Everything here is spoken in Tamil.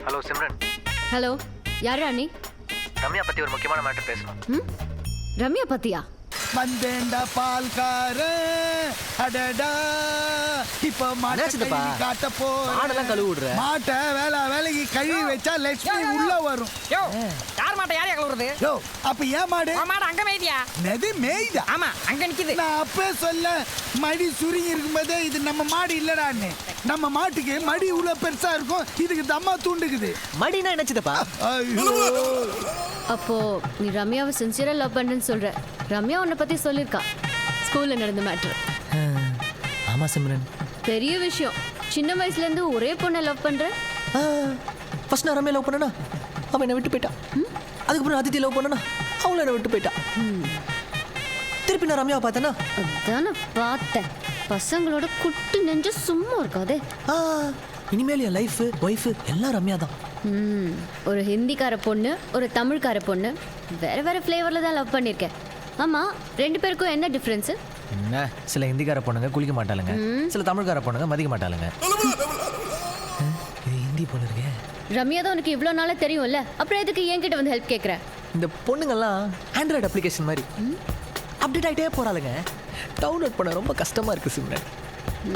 ஹலோ சிம்ரன். ஹலோ, யாரா நீ? ரம்யா பத்தி ஒரு முக்கியமான மேட்டர் பேசணும். ரம்யா பத்தியா? வந்தேண்டா பால்கார அடடா இப்ப மாட்டை காட்ட மாடெல்லாம் கழுவி விடுற. மாட்டை வேலைக்கு கழுவி வச்சா லட்சுமி உள்ள வரும். யோ, யார் மாட்டை யாரையா கழுவுறது? யோ, அப்ப ஏன் மாடு? மாடு அங்க மேய்தியா? நெது மேய்தா? ஆமா, அங்க நிக்குது. நான் அப்பே சொல்ல மடி சுருங்கி இருக்கும்போதே இது நம்ம மாடு இல்லடான்னு. நம்ம மாட்டுக்கு மடி இவ்வளவு பெருசா இருக்கும், இதுக்கு தம்மா தூண்டுக்குது. மடினா என்னச்சுதப்பா? அப்போ நீ ரம்யாவை சின்சியரா லவ் பண்றேன்னு சொல்ற. ரம்யா உன்னை பத்தி சொல்லிருக்கா, ஸ்கூல்ல நடந்த மேட்டர். ஆமா சிம்ரன், பெரிய விஷயம். சின்ன வயசுல இருந்து ஒரே பொண்ணை லவ் பண்ற. ஃபர்ஸ்ட் நான் ரம்யா லவ் பண்ணனா, அவன் என்னை விட்டு போயிட்டான். அதுக்கப்புறம் அதித்தி லவ் பண்ணனா, அவளும் என்னை விட்டு போயிட்டான். திருப்பி நான் ரம்யாவை பார்த்தேன்னா, அதான பார்த்தேன். பசங்களோட குட்டு நெஞ்சு சும்மா இருக்காதே. இனிமேல் என் லைஃப் ஒய்ஃப் எல்லாம் ரம்யா தான். ஒரு ஹிந்திக்கார பொண்ணு, ஒரு தமிழ்கார பொண்ணு, வேற வேற ஃப்ளேவர்ல தான் லவ் பண்ணிருக்கேன். ஆமா, ரெண்டு பேருக்கும் என்ன டிஃபரன்ஸ்? என்ன, சில ஹிந்திக்கார பொண்ணுங்க குளிக்க மாட்டாளுங்க, சில தமிழ்கார பொண்ணுங்க மதிக்க மாட்டாளுங்க. இது ஹிந்தி போல இருக்கே. ரம்யா தான் உனக்கு இவ்வளோ நாளாக தெரியும்ல, அப்புறம் எதுக்கு என்கிட்ட வந்து ஹெல்ப் கேட்குற? இந்த பொண்ணுங்கெல்லாம் ஆண்ட்ராய்டு அப்ளிகேஷன் மாதிரி அப்டேட் ஆகிட்டே போகிறாளுங்க. டவுன்லோட் பண்ண ரொம்ப கஷ்டமாக இருக்குது சிம்ரன்.